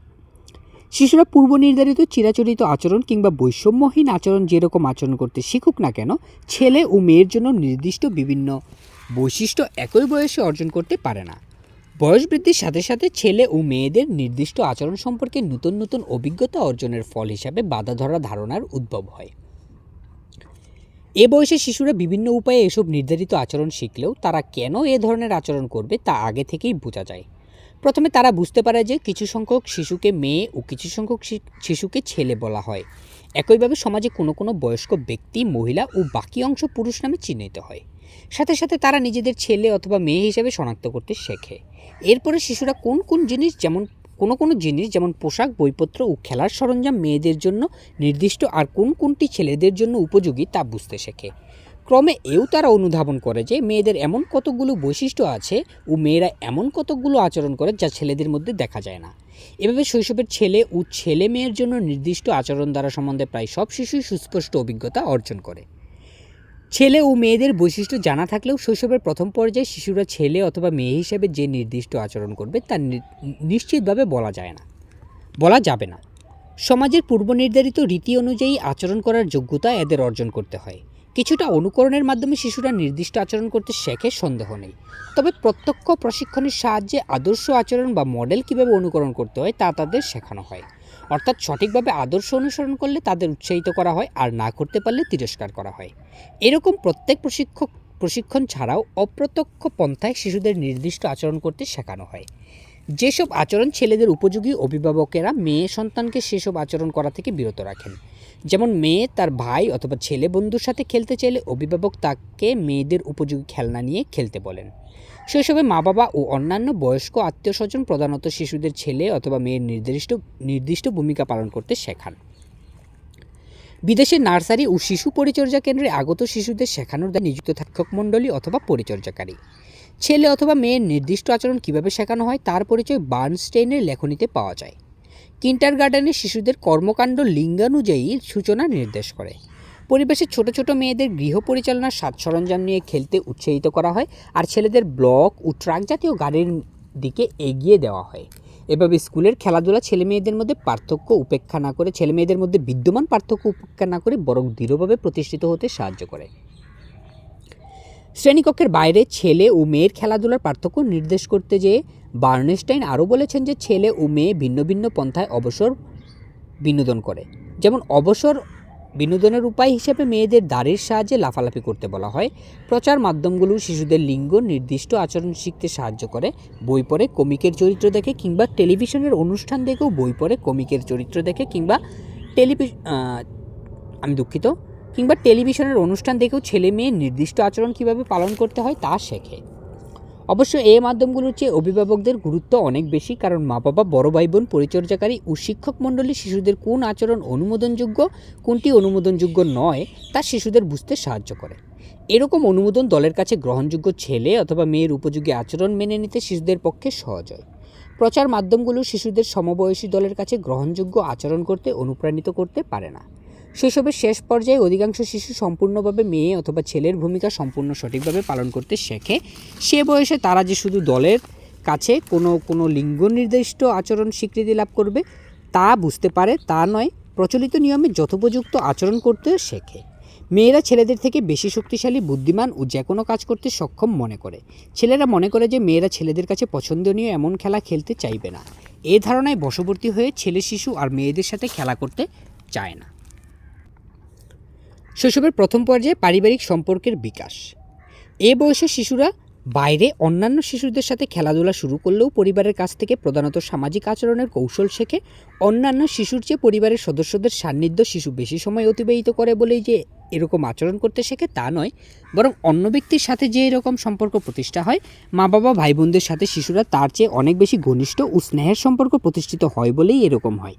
শিশুরা পূর্ব নির্ধারিত চিরাচরিত আচরণ কিংবা বৈষম্যহীন আচরণ যেরকম আচরণ করতে শিখুক না কেন, ছেলে ও মেয়ের জন্য নির্দিষ্ট বিভিন্ন বৈশিষ্ট্য একই বয়সে অর্জন করতে পারে না। বয়স বৃদ্ধির সাথে সাথে ছেলে ও মেয়েদের নির্দিষ্ট আচরণ সম্পর্কে নতুন নতুন অভিজ্ঞতা অর্জনের ফল হিসাবে বাঁধা ধরা ধারণার উদ্ভব হয়। এ বয়সে শিশুরা বিভিন্ন উপায়ে এসব নির্ধারিত আচরণ শিখলেও তারা কেন এ ধরনের আচরণ করবে তা আগে থেকেই বোঝা যায়। প্রথমে তারা বুঝতে পারে যে কিছু সংখ্যক শিশুকে মেয়ে ও কিছু সংখ্যক শিশুকে ছেলে বলা হয়। একইভাবে সমাজে কোনো কোনো বয়স্ক ব্যক্তি মহিলা ও বাকি অংশ পুরুষ নামে চিহ্নিত হয়। সাথে সাথে তারা নিজেদের ছেলে অথবা মেয়ে হিসেবে শনাক্ত করতে শেখে। এরপরে শিশুরা কোন কোন জিনিস যেমন কোনো জিনিস যেমন পোশাক, বইপত্র ও খেলার সরঞ্জাম মেয়েদের জন্য নির্দিষ্ট আর কোনটি ছেলেদের জন্য উপযোগী তা বুঝতে শেখে। ক্রমে এও তারা অনুধাবন করে যে মেয়েদের এমন কতকগুলো বৈশিষ্ট্য আছে ও মেয়েরা এমন কতকগুলো আচরণ করে যা ছেলেদের মধ্যে দেখা যায় না। এভাবে শৈশবের ছেলে ও ছেলে মেয়ের জন্য নির্দিষ্ট আচরণ দ্বারা সম্বন্ধে প্রায় সব শিশুই সুস্পষ্ট অভিজ্ঞতা অর্জন করে। ছেলে ও মেয়েদের বৈশিষ্ট্য জানা থাকলেও শৈশবের প্রথম পর্যায়ে শিশুরা ছেলে অথবা মেয়ে হিসেবে যে নির্দিষ্ট আচরণ করবে তা নিশ্চিতভাবে বলা যাবে না। সমাজের পূর্বনির্ধারিত রীতি অনুযায়ী আচরণ করার যোগ্যতা এদের অর্জন করতে হয়। কিছুটা অনুকরণের মাধ্যমে শিশুরা নির্দিষ্ট আচরণ করতে শেখে, সন্দেহ নেই। তবে প্রত্যক্ষ প্রশিক্ষণের সাহায্যে আদর্শ আচরণ বা মডেল কীভাবে অনুকরণ করতে হয় তা তাদের শেখানো হয়। অর্থাৎ সঠিকভাবে আদর্শ অনুসরণ করলে তাদের উৎসাহিত করা হয়, আর না করতে পারলে তিরস্কার করা হয়। এরকম প্রত্যেক প্রশিক্ষণ ছাড়াও অপ্রত্যক্ষ পন্থায় শিশুদের নির্দিষ্ট আচরণ করতে শেখানো হয়। যেসব আচরণ ছেলেদের উপযোগী, অভিভাবকেরা মেয়ে সন্তানকে সেসব আচরণ করা থেকে বিরত রাখেন। যেমন মেয়ে তার ভাই অথবা ছেলে বন্ধুর সাথে খেলতে চাইলে অভিভাবক তাকে মেয়েদের উপযোগী খেলনা নিয়ে খেলতে বলেন। শৈশবে মা বাবা ও অন্যান্য বয়স্ক আত্মীয় স্বজন প্রধানত শিশুদের ছেলে অথবা মেয়ের নির্দিষ্ট ভূমিকা পালন করতে শেখান। বিদেশে নার্সারি ও শিশু পরিচর্যা কেন্দ্রে আগত শিশুদের শেখানোর দায়িত্বে নিযুক্ত শিক্ষক মণ্ডলী অথবা পরিচর্যাকারী। ছেলে অথবা মেয়ের নির্দিষ্ট আচরণ কীভাবে শেখানো হয় তার পরিচয় বার্নস্টেইনের লেখনীতে পাওয়া যায়। কিন্ডারগার্টেনে শিশুদের কর্মকাণ্ড লিঙ্গানুযায়ী সূচনা নির্দেশ করে। পরিবেশে ছোট ছোট মেয়েদের গৃহ পরিচালনার সাজ সরঞ্জাম নিয়ে খেলতে উৎসাহিত করা হয়, আর ছেলেদের ব্লক ও ট্রাক জাতীয় গাড়ির দিকে এগিয়ে দেওয়া হয়। এভাবে স্কুলের খেলাধুলা ছেলেমেয়েদের মধ্যে বিদ্যমান পার্থক্য উপেক্ষা না করে বরং দৃঢ়ভাবে প্রতিষ্ঠিত হতে সাহায্য করে। শ্রেণীকক্ষের বাইরে ছেলে ও মেয়ের খেলাধুলার পার্থক্য নির্দেশ করতে যেয়ে বার্নস্টাইন আরও বলেছেন যে ছেলে ও মেয়ে ভিন্ন ভিন্ন পন্থায় অবসর বিনোদন করে। যেমন অবসর বিনোদনের উপায় হিসেবে মেয়েদের দাড়ির সাহায্যে লাফালাফি করতে বলা হয়। প্রচার মাধ্যমগুলো শিশুদের লিঙ্গ নির্দিষ্ট আচরণ শিখতে সাহায্য করে। বই পড়ে কমিকের চরিত্র দেখে কিংবা টেলিভিশনের অনুষ্ঠান দেখেও টেলিভিশনের অনুষ্ঠান দেখেও ছেলে মেয়ের নির্দিষ্ট আচরণ কীভাবে পালন করতে হয় তা শেখে। অবশ্য এই মাধ্যমগুলোর চেয়ে অভিভাবকদের গুরুত্ব অনেক বেশি, কারণ মা বাবা, বড় ভাই বোন, পরিচর্যাকারী ও শিক্ষক মণ্ডলী শিশুদের কোন আচরণ অনুমোদনযোগ্য, কোনটি অনুমোদনযোগ্য নয় তা শিশুদের বুঝতে সাহায্য করে। এরকম অনুমোদন দলের কাছে গ্রহণযোগ্য ছেলে অথবা মেয়ের উপযোগী আচরণ মেনে নিতে শিশুদের পক্ষে সহজ হয়। প্রচার মাধ্যমগুলো শিশুদের সমবয়সী দলের কাছে গ্রহণযোগ্য আচরণ করতে অনুপ্রাণিত করতে পারে না। শৈশবের শেষ পর্যায়ে অধিকাংশ শিশু সম্পূর্ণভাবে মেয়ে অথবা ছেলের ভূমিকা সম্পূর্ণ সঠিকভাবে পালন করতে শেখে। সে বয়সে তারা যে শুধু দলের কাছে কোনো লিঙ্গ নির্দিষ্ট আচরণ স্বীকৃতি লাভ করবে তা বুঝতে পারে তা নয়, প্রচলিত নিয়মে যথোপযুক্ত আচরণ করতেও শেখে। মেয়েরা ছেলেদের থেকে বেশি শক্তিশালী, বুদ্ধিমান ও যে কোনো কাজ করতে সক্ষম মনে করে। ছেলেরা মনে করে যে মেয়েরা ছেলেদের কাছে পছন্দনীয় এমন খেলা খেলতে চাইবে না। এ ধারণায় বশবর্তী হয়ে ছেলে শিশু আর মেয়েদের সাথে খেলা করতে চায় না। শৈশবের প্রথম পর্যায়ে পারিবারিক সম্পর্কের বিকাশ। এ বয়সে শিশুরা বাইরে অন্যান্য শিশুদের সাথে খেলাধুলা শুরু করলেও পরিবারের কাছ থেকে প্রধানত সামাজিক আচরণের কৌশল শেখে। অন্যান্য শিশুর চেয়ে পরিবারের সদস্যদের সান্নিধ্য শিশু বেশি সময় অতিবাহিত করে বলেই যে এরকম আচরণ করতে শেখে তা নয়, বরং অন্য ব্যক্তির সাথে যে এরকম সম্পর্ক প্রতিষ্ঠা হয়, মা বাবা, ভাই বোনদের সাথে শিশুরা তার চেয়ে অনেক বেশি ঘনিষ্ঠ ও স্নেহের সম্পর্ক প্রতিষ্ঠিত হয় বলেই এরকম হয়।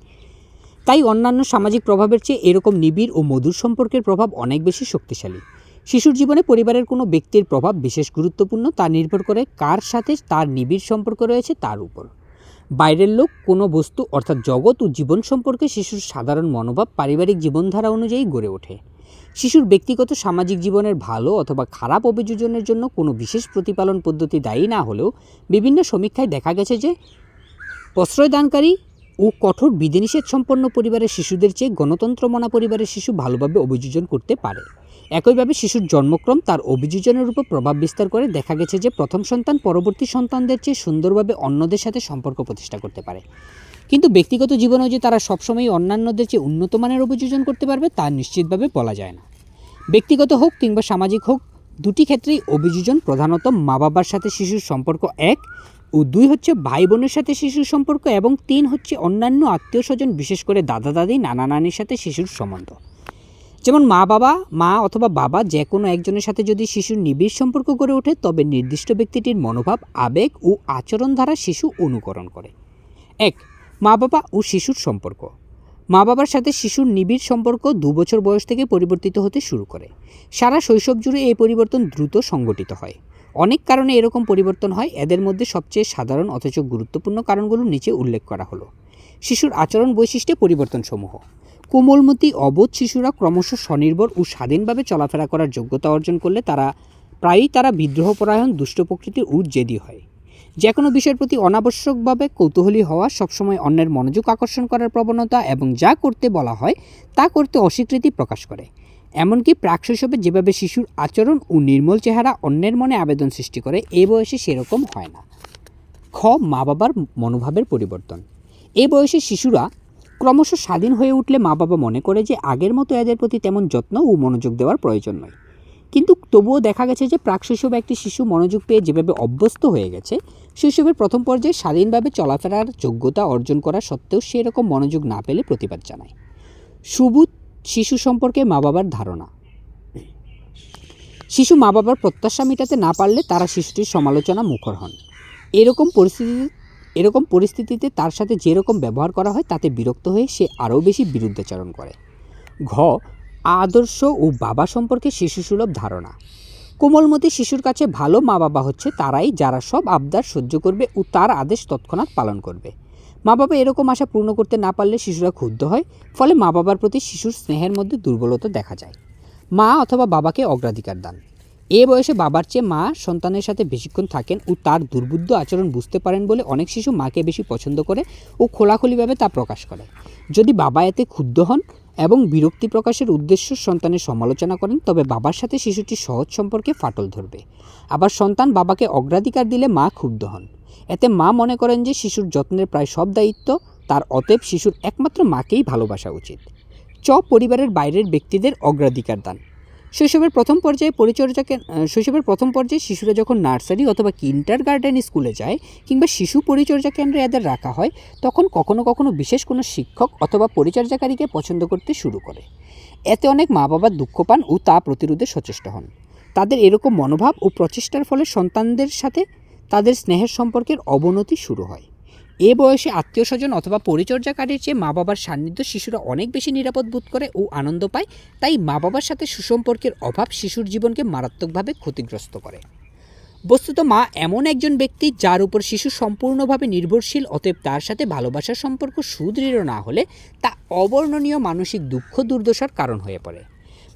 তাই অন্যান্য সামাজিক প্রভাবের চেয়ে এরকম নিবিড় ও মধুর সম্পর্কের প্রভাব অনেক বেশি শক্তিশালী। শিশুর জীবনে পরিবারের কোনো ব্যক্তির প্রভাব বিশেষ গুরুত্বপূর্ণ, তা নির্ভর করে কার সাথে তার নিবিড় সম্পর্ক রয়েছে তার উপর। বাইরের লোক, কোনো বস্তু অর্থাৎ জগৎ ও জীবন সম্পর্কে শিশুর সাধারণ মনোভাব পারিবারিক জীবনধারা অনুযায়ী গড়ে ওঠে। শিশুর ব্যক্তিগত সামাজিক জীবনের ভালো অথবা খারাপ অভিযোজনের জন্য কোনো বিশেষ প্রতিপালন পদ্ধতি দায়ী না হলেও বিভিন্ন সমীক্ষায় দেখা গেছে যে প্রশ্রয়দানকারী ও কঠোর বিধিনিষেধ সম্পন্ন পরিবারের শিশুদের চেয়ে গণতন্ত্রমনা পরিবারের শিশু ভালোভাবে অভিযোজন করতে পারে। একইভাবে শিশুর জন্মক্রম তার অভিযোজনের উপর প্রভাব বিস্তার করে। দেখা গেছে যে প্রথম সন্তান পরবর্তী সন্তানদের চেয়ে সুন্দরভাবে অন্যদের সাথে সম্পর্ক প্রতিষ্ঠা করতে পারে, কিন্তু ব্যক্তিগত জীবনেও যে তারা সবসময় অন্যান্যদের চেয়ে উন্নত মানের অভিযোজন করতে পারবে তা নিশ্চিতভাবে বলা যায় না। ব্যক্তিগত হোক কিংবা সামাজিক হোক, দুটি ক্ষেত্রেই অভিযোজন প্রধানত মা বাবার সাথে শিশুর সম্পর্ক 1 ও 2 হচ্ছে ভাই বোনের সাথে শিশুর সম্পর্ক, এবং 3 হচ্ছে অন্যান্য আত্মীয় স্বজন, বিশেষ করে দাদা দাদি, নানা নানির সাথে শিশুর সম্বন্ধ। যেমন মা অথবা বাবা যে কোনো একজনের সাথে যদি শিশুর নিবিড় সম্পর্ক গড়ে ওঠে, তবে নির্দিষ্ট ব্যক্তিটির মনোভাব, আবেগ ও আচরণ দ্বারা শিশু অনুকরণ করে। 1. মা বাবা ও শিশুর সম্পর্ক। মা বাবার সাথে শিশুর নিবিড় সম্পর্ক 2 বছর বয়স থেকে পরিবর্তিত হতে শুরু করে। সারা শৈশব জুড়ে এই পরিবর্তন দ্রুত সংঘটিত হয়। অনেক কারণে এরকম পরিবর্তন হয়, এদের মধ্যে সবচেয়ে সাধারণ অথচ গুরুত্বপূর্ণ কারণগুলো নিচে উল্লেখ করা হলো। শিশুর আচরণ বৈশিষ্ট্যে পরিবর্তনসমূহ। কোমলমতি অবোধ শিশুরা ক্রমশ স্বনির্ভর ও স্বাধীনভাবে চলাফেরা করার যোগ্যতা অর্জন করলে প্রায়ই তারা বিদ্রোহপরায়ণ, দুষ্ট প্রকৃতির ও জেদি হয়। যে কোনো বিষয়ের প্রতি অনাবশ্যকভাবে কৌতূহলী হওয়া, সবসময় অন্যের মনোযোগ আকর্ষণ করার প্রবণতা এবং যা করতে বলা হয় তা করতে অস্বীকৃতি প্রকাশ করে। এমনকি প্রাক-শৈশবে যেভাবে শিশুর আচরণ ও নির্মল চেহারা অন্যের মনে আবেদন সৃষ্টি করে, এ বয়সে সেরকম হয় না। খ. মা বাবার মনোভাবের পরিবর্তন। এ বয়সে শিশুরা ক্রমশ স্বাধীন হয়ে উঠলে মা বাবা মনে করে যে আগের মতো এদের প্রতি তেমন যত্ন ও মনোযোগ দেওয়ার প্রয়োজন নয়। কিন্তু তবুও দেখা গেছে যে প্রাক-শৈশবে একটি শিশু মনোযোগ পেয়ে যেভাবে অভ্যস্ত হয়ে গেছে, শৈশবের প্রথম পর্যায়ে স্বাধীনভাবে চলাফেরার যোগ্যতা অর্জন করা সত্ত্বেও সেরকম মনোযোগ না পেলে প্রতিবাদ জানায়। সুবুধ শিশু সম্পর্কে মা বাবার ধারণা। শিশু মা বাবার প্রত্যাশা মেটাতে না পারলে তারা শিশুটির সমালোচনা মুখর হন। এরকম পরিস্থিতিতে তার সাথে যেরকম ব্যবহার করা হয় তাতে বিরক্ত হয়ে সে আরও বেশি বিরুদ্ধাচরণ করে। ঘ. আদর্শ ও বাবা সম্পর্কে শিশুসুলভ ধারণা। কোমলমতি শিশুর কাছে ভালো মা বাবা হচ্ছে তারাই যারা সব আবদার সহ্য করবে ও তার আদেশ তৎক্ষণাৎ পালন করবে। মা বাবা এরকম আশা পূর্ণ করতে না পারলে শিশুরা ক্ষুব্ধ হয়, ফলে মা বাবার প্রতি শিশুর স্নেহের মধ্যে দুর্বলতা দেখা যায়। মা অথবা বাবাকে অগ্রাধিকার দান। এ বয়সে বাবার চেয়ে মা সন্তানের সাথে বেশিক্ষণ থাকেন ও তার দুর্বুদ্ধ আচরণ বুঝতে পারেন বলে অনেক শিশু মাকে বেশি পছন্দ করে ও খোলাখুলিভাবে তা প্রকাশ করে। যদি বাবা এতে ক্ষুব্ধ হন এবং বিরক্তি প্রকাশের উদ্দেশ্য সন্তানের সমালোচনা করেন, তবে বাবার সাথে শিশুটির সহজ সম্পর্কে ফাটল ধরবে। আবার সন্তান বাবাকে অগ্রাধিকার দিলে মা ক্ষুব্ধ হন। এতে মা মনে করেন যে শিশুর যত্নের প্রায় সব দায়িত্ব তার, অতএব শিশুর একমাত্র মাকেই ভালোবাসা উচিত। পরিবারের বাইরের ব্যক্তিদের অগ্রাধিকার দান। শৈশবের প্রথম পর্যায়ে শিশুরা যখন নার্সারি অথবা কিন্ডারগার্টেন স্কুলে যায় কিংবা শিশু পরিচর্যা কেন্দ্রে এদের রাখা হয়, তখন কখনো কখনো বিশেষ কোনো শিক্ষক অথবা পরিচর্যাকারীকে পছন্দ করতে শুরু করে। এতে অনেক মা বাবা দুঃখ পান ও তা প্রতিরোধে সচেষ্ট হন। তাদের এরকম মনোভাব ও প্রচেষ্টার ফলে সন্তানদের সাথে তাদের স্নেহের সম্পর্কের অবনতি শুরু হয়। এ বয়সে আত্মীয় স্বজন অথবা পরিচর্যাকারীর চেয়ে মা বাবার সান্নিধ্য শিশুরা অনেক বেশি নিরাপদ বোধ করে ও আনন্দ পায়। তাই মা বাবার সাথে সুসম্পর্কের অভাব শিশুর জীবনকে মারাত্মকভাবে ক্ষতিগ্রস্ত করে। বস্তুত মা এমন একজন ব্যক্তি যার উপর শিশু সম্পূর্ণভাবে নির্ভরশীল, অতএব তার সাথে ভালোবাসার সম্পর্ক সুদৃঢ় না হলে তা অবর্ণনীয় মানসিক দুঃখ দুর্দশার কারণ হয়ে পড়ে।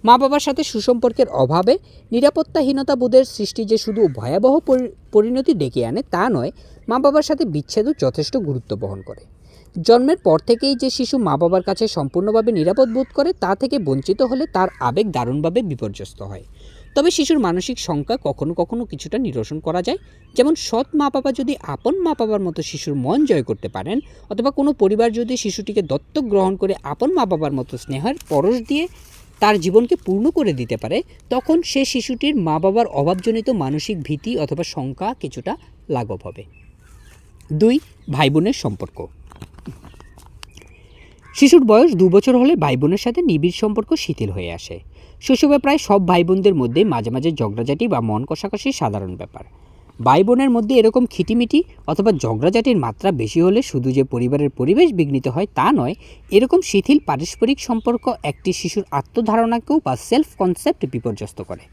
মা বাবার সাথে সুসম্পর্কের অভাবে নিরাপত্তাহীনতা বোধের সৃষ্টি যে শুধু ভয়াবহ পরিণতি ডেকে আনে তা নয়, মা বাবার সাথে বিচ্ছেদও যথেষ্ট গুরুত্ব বহন করে। জন্মের পর থেকেই যে শিশু মা বাবার কাছে সম্পূর্ণভাবে নিরাপদ বোধ করে তা থেকে বঞ্চিত হলে তার আবেগ দারুণভাবে বিপর্যস্ত হয়। তবে শিশুর মানসিক শঙ্কা কখনো কখনো কিছুটা নিরসন করা যায়। যেমন সৎ মা বাবা যদি আপন মা বাবার মতো শিশুর মন জয় করতে পারেন, অথবা কোনো পরিবার যদি শিশুটিকে দত্তক গ্রহণ করে আপন মা বাবার মতো স্নেহের পরশ দিয়ে তার জীবনকে পূর্ণ করে দিতে পারে, তখন সে শিশুটির মা বাবার অভাবজনিত মানসিক ভীতি অথবা শঙ্কা কিছুটা লাঘব হবে। 2. ভাই বোনের সম্পর্ক। শিশুর বয়স 2 বছর হলে ভাই বোনের সাথে নিবিড় সম্পর্ক শিথিল হয়ে আসে। শৈশবে প্রায় সব ভাই বোনদের মধ্যে মাঝে মাঝে ঝগড়াঝাটি বা মন কষাকষি সাধারণ ব্যাপার। ভাই বোনের মধ্যে এরকম খিটিমিটি অথবা ঝগড়াঝাটির মাত্রা বেশি হলে শুধু যে পরিবারের পরিবেশ বিঘ্নিত হয় তা নয়, এরকম শিথিল পারস্পরিক সম্পর্ক একটি শিশুর আত্মধারণাকেও বা সেলফ কনসেপ্ট বিপর্যস্ত করে।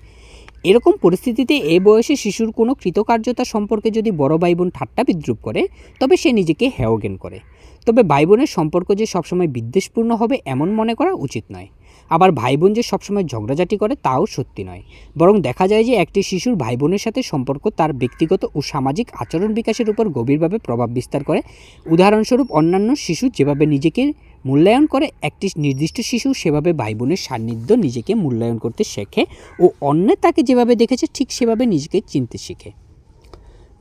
এরকম পরিস্থিতিতে এ বয়সে শিশুর কোনো কৃতকার্যতা সম্পর্কে যদি বড় ভাই বোন ঠাট্টা বিদ্রুপ করে, তবে সে নিজেকে হেয় জ্ঞান করে। তবে ভাই বোনের সম্পর্ক যে সবসময় বিদ্বেষপূর্ণ হবে এমন মনে করা উচিত নয়। আবার ভাই বোন যে সবসময় ঝগড়াঝাটি করে তাও সত্যি নয়। বরং দেখা যায় যে একটি শিশুর ভাই বোনের সাথে সম্পর্ক তার ব্যক্তিগত ও সামাজিক আচরণ বিকাশের উপর গভীরভাবে প্রভাব বিস্তার করে। উদাহরণস্বরূপ, অন্যান্য শিশু যেভাবে নিজেকে মূল্যায়ন করে, একটি নির্দিষ্ট শিশু সেভাবে ভাই বোনের সান্নিধ্য নিজেকে মূল্যায়ন করতে শেখে ও অন্যে তাকে যেভাবে দেখেছে ঠিক সেভাবে নিজেকে চিনতে শিখে।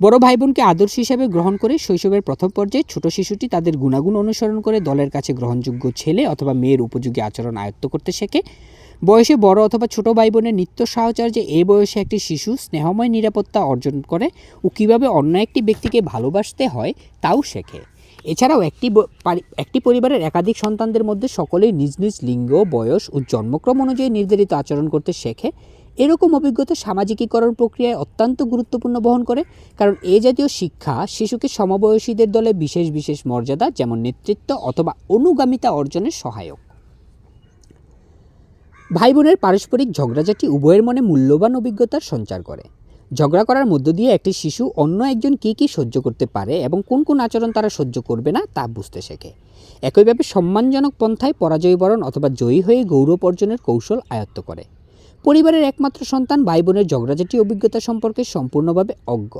বড় ভাই বোনকে আদর্শ হিসাবে গ্রহণ করে শৈশবের প্রথম পর্যায়ে ছোট শিশুটি তাদের গুণাগুণ অনুসরণ করে দলের কাছে গ্রহণযোগ্য ছেলে অথবা মেয়ের উপযোগী আচরণ আয়ত্ত করতে শেখে। বয়সে বড় অথবা ছোট ভাই বোনের নিত্য সাহচর্যে এ বয়সে একটি শিশু স্নেহময় নিরাপত্তা অর্জন করে ও কীভাবে অন্য একটি ব্যক্তিকে ভালোবাসতে হয় তাও শেখে। এছাড়াও একটি পরিবারের একাধিক সন্তানদের মধ্যে সকলেই নিজ নিজ লিঙ্গ, বয়স ও জন্মক্রম অনুযায়ী নির্ধারিত আচরণ করতে শেখে। এরকম অভিজ্ঞতা সামাজিকীকরণ প্রক্রিয়ায় অত্যন্ত গুরুত্বপূর্ণ বহন করে, কারণ এ জাতীয় শিক্ষা শিশুকে সমবয়সীদের দলে বিশেষ বিশেষ মর্যাদা যেমন নেতৃত্ব অথবা অনুগামিতা অর্জনের সহায়ক। ভাই বোনের পারস্পরিক ঝগড়াঝাটি উভয়ের মনে মূল্যবান অভিজ্ঞতার সঞ্চার করে। ঝগড়া করার মধ্য দিয়ে একটি শিশু অন্য একজন কী সহ্য করতে পারে এবং কোন কোন আচরণ তারা সহ্য করবে না তা বুঝতে শেখে। একইভাবে সম্মানজনক পন্থায় পরাজয় বরণ অথবা জয়ী হয়ে গৌরব অর্জনের কৌশল আয়ত্ত করে। পরিবারের একমাত্র সন্তান ভাই বোনের ঝগড়াঝাটি অভিজ্ঞতা সম্পর্কে সম্পূর্ণভাবে অজ্ঞ।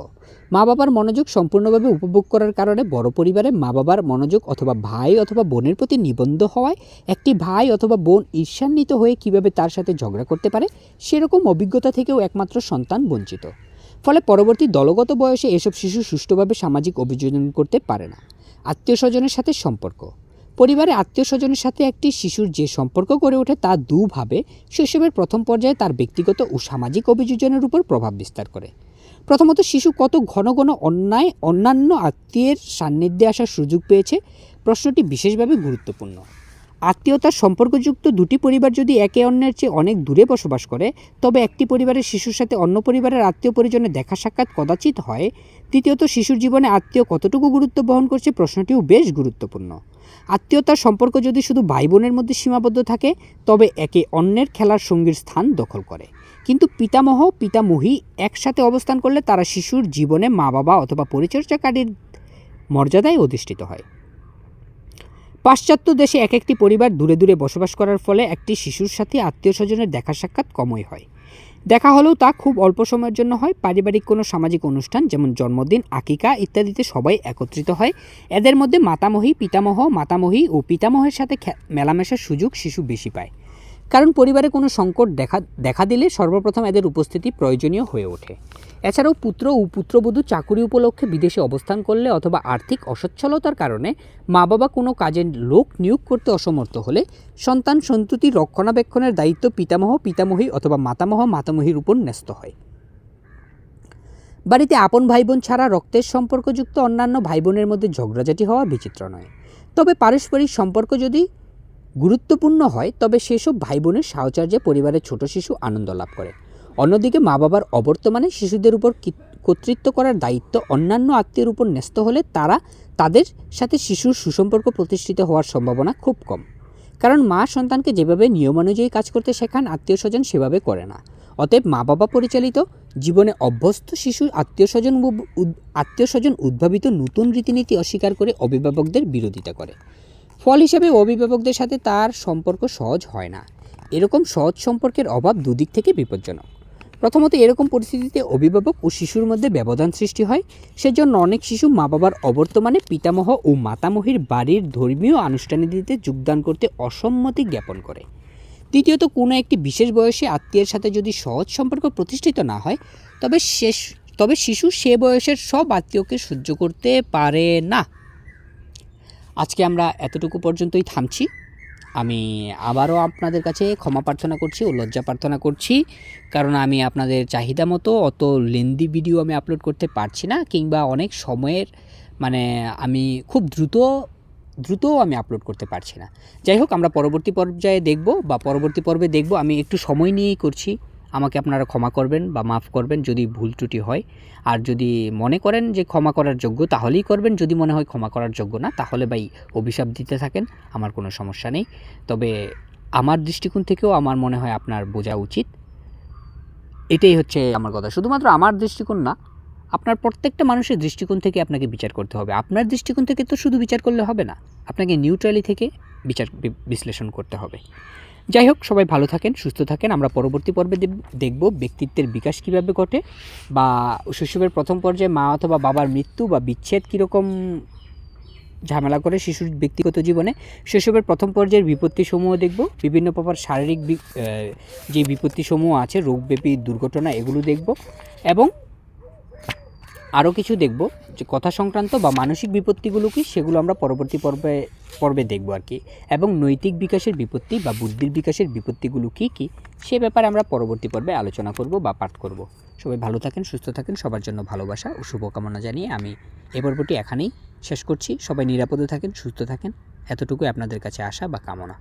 মা বাবার মনোযোগ সম্পূর্ণভাবে উপভোগ করার কারণে বড় পরিবারে মা বাবার মনোযোগ অথবা ভাই অথবা বোনের প্রতি নিবদ্ধ হওয়ায় একটি ভাই অথবা বোন ঈর্ষান্বিত হয়ে কিভাবে তার সাথে ঝগড়া করতে পারে সেরকম অভিজ্ঞতা থেকেও একমাত্র সন্তান বঞ্চিত। ফলে পরবর্তী দলগত বয়সে এসব শিশু সুষ্ঠুভাবে সামাজিক অভিযোজন করতে পারে না। আত্মীয় স্বজনের সাথে সম্পর্ক। পরিবারে আত্মীয় স্বজনের সাথে একটি শিশুর যে সম্পর্ক গড়ে ওঠে তা দুভাবে শৈশবের প্রথম পর্যায়ে তার ব্যক্তিগত ও সামাজিক অভিযোজনের উপর প্রভাব বিস্তার করে। প্রথমত, শিশু কত ঘন ঘন অন্যান্য আত্মীয়ের সান্নিধ্যে আসার সুযোগ পেয়েছে প্রশ্নটি বিশেষভাবে গুরুত্বপূর্ণ। আত্মীয়তার সম্পর্কযুক্ত দুটি পরিবার যদি একে অন্যের চেয়ে অনেক দূরে বসবাস করে, তবে একটি পরিবারের শিশুর সাথে অন্য পরিবারের আত্মীয় পরিজনের দেখা সাক্ষাৎ কদাচিৎ হয়। দ্বিতীয়ত, শিশুর জীবনে আত্মীয় কতটুকু গুরুত্ব বহন করছে প্রশ্নটিও বেশ গুরুত্বপূর্ণ। আত্মীয়তার সম্পর্ক যদি শুধু ভাই বোনের মধ্যে সীমাবদ্ধ থাকে, তবে একে অন্যের খেলার সঙ্গীর স্থান দখল করে। কিন্তু পিতামহ পিতামহী একসাথে অবস্থান করলে তারা শিশুর জীবনে মা বাবা অথবা পরিচর্যাকারীর মর্যাদায় অধিষ্ঠিত হয়। পাশ্চাত্য দেশে এক একটি পরিবার দূরে দূরে বসবাস করার ফলে একটি শিশুর সাথে আত্মীয় স্বজনের দেখা সাক্ষাৎ কমই হয়। দেখা হলেও তা খুব অল্প সময়ের জন্য হয়। পারিবারিক কোনো সামাজিক অনুষ্ঠান যেমন জন্মদিন, আকিকা ইত্যাদিতে সবাই একত্রিত হয়। এদের মধ্যে মাতামহী মাতামহী ও পিতামহের সাথে মেলামেশার সুযোগ শিশু বেশি পায়, কারণ পরিবারে কোনো সংকট দেখা দিলে সর্বপ্রথম এদের উপস্থিতি প্রয়োজনীয় হয়ে ওঠে। এছাড়াও পুত্র ও পুত্রবধূ চাকুরি উপলক্ষে বিদেশে অবস্থান করলে অথবা আর্থিক অসচ্ছলতার কারণে মা বাবা কোনো কাজের লোক নিয়োগ করতে অসমর্থ হলে সন্তান সন্ততি রক্ষণাবেক্ষণের দায়িত্ব পিতামহী অথবা মাতামহীর উপর ন্যস্ত হয়। বাড়িতে আপন ভাই বোন ছাড়া রক্তের সম্পর্কযুক্ত অন্যান্য ভাই বোনের মধ্যে ঝগড়াঝাটি হওয়া বিচিত্র নয়। তবে পারস্পরিক সম্পর্ক যদি গুরুত্বপূর্ণ হয়, তবে সেসব ভাই বোনের সাহচর্যে পরিবারের ছোট শিশু আনন্দ লাভ করে। অন্যদিকে মা বাবার অবর্তমানে শিশুদের উপর কর্তৃত্ব করার দায়িত্ব অন্যান্য আত্মীয়ের উপর ন্যস্ত হলে তাদের সাথে শিশুর সুসম্পর্ক প্রতিষ্ঠিত হওয়ার সম্ভাবনা খুব কম। কারণ মা সন্তানকে যেভাবে নিয়মানুযায়ী কাজ করতে শেখান, আত্মীয় স্বজন সেভাবে করে না। অতএব মা বাবা পরিচালিত জীবনে অভ্যস্ত শিশু আত্মীয় স্বজন উদ্ভাবিত নতুন রীতিনীতি অস্বীকার করে অভিভাবকদের বিরোধিতা করে। ফল হিসেবে অভিভাবকদের সাথে তার সম্পর্ক সহজ হয় না। এরকম সহজ সম্পর্কের অভাব দুদিক থেকে বিপজ্জনক। প্রথমত, এরকম পরিস্থিতিতে অভিভাবক ও শিশুর মধ্যে ব্যবধান সৃষ্টি হয়। সেজন্য অনেক শিশু মা বাবার অবর্তমানে পিতামহ ও মাতামহীর বাড়ির ধর্মীয় আনুষ্ঠানিকতাতে যোগদান করতে অসম্মতি জ্ঞাপন করে। দ্বিতীয়ত, কোনো একটি বিশেষ বয়সে আত্মীয়ের সাথে যদি সহজ সম্পর্ক প্রতিষ্ঠিত না হয়, তবে শিশু সে বয়সের সব আত্মীয়কে সহ্য করতে পারে না। আজকে আমরা এতটুকু পর্যন্তই থামছি। আমি আবারও আপনাদের কাছে ক্ষমা প্রার্থনা করছি ও লজ্জা প্রার্থনা করছি, কারণ আমি আপনাদের চাহিদা মতো অত লেন্দি ভিডিও আমি আপলোড করতে পারছি না, কিংবা অনেক সময়ের আমি খুব দ্রুত আমি আপলোড করতে পারছি না। যাই হোক, আমরা পরবর্তী পর্বে দেখব। আমি একটু সময় নিয়েই করছি। আমাকে আপনারা ক্ষমা করবেন বা মাফ করবেন যদি ভুল ত্রুটি হয়। আর যদি মনে করেন যে ক্ষমা করার যোগ্য, তাহলেই করবেন। যদি মনে হয় ক্ষমা করার যোগ্য না, তাহলে অভিশাপ দিতে থাকেন, আমার কোনো সমস্যা নেই। তবে আমার দৃষ্টিকোণ থেকেও আমার মনে হয় আপনার বোঝা উচিত। এটাই হচ্ছে আমার কথা। শুধুমাত্র আমার দৃষ্টিকোণ না, আপনার প্রত্যেকটা মানুষের দৃষ্টিকোণ থেকে আপনাকে বিচার করতে হবে। আপনার দৃষ্টিকোণ থেকে তো শুধু বিচার করলে হবে না, আপনাকে নিউট্রালি থেকে বিশ্লেষণ করতে হবে। যাই হোক, সবাই ভালো থাকেন, সুস্থ থাকেন। আমরা পরবর্তী পর্বে দেখব ব্যক্তিত্বের বিকাশ কীভাবে ঘটে, বা শৈশবের প্রথম পর্যায়ে মা অথবা বাবার মৃত্যু বা বিচ্ছেদ কীরকম ঝামেলা করে শিশুর ব্যক্তিগত জীবনে। শৈশবের প্রথম পর্যায়ের বিপত্তিসমূহ দেখব। বিভিন্ন প্রকার শারীরিক যে বিপত্তিসমূহ আছে, রোগব্যাপী দুর্ঘটনা, এগুলো দেখব। এবং আরও কিছু দেখব যে কথা সংক্রান্ত বা মানসিক বিপত্তিগুলো কি, সেগুলো আমরা পরবর্তী পর্বে দেখব আর কি। এবং নৈতিক বিকাশের বিপত্তি বা বুদ্ধির বিকাশের বিপত্তিগুলো কি কি, সে ব্যাপারে আমরা পরবর্তী পর্বে আলোচনা করব বা পাঠ করব। সবাই ভালো থাকেন, সুস্থ থাকেন। সবার জন্য ভালোবাসা ও শুভকামনা জানিয়ে আমি এ পর্বটি এখানেই শেষ করছি। সবাই নিরাপদে থাকেন, সুস্থ থাকেন, এতটুকুই আপনাদের কাছে আশা বা কামনা।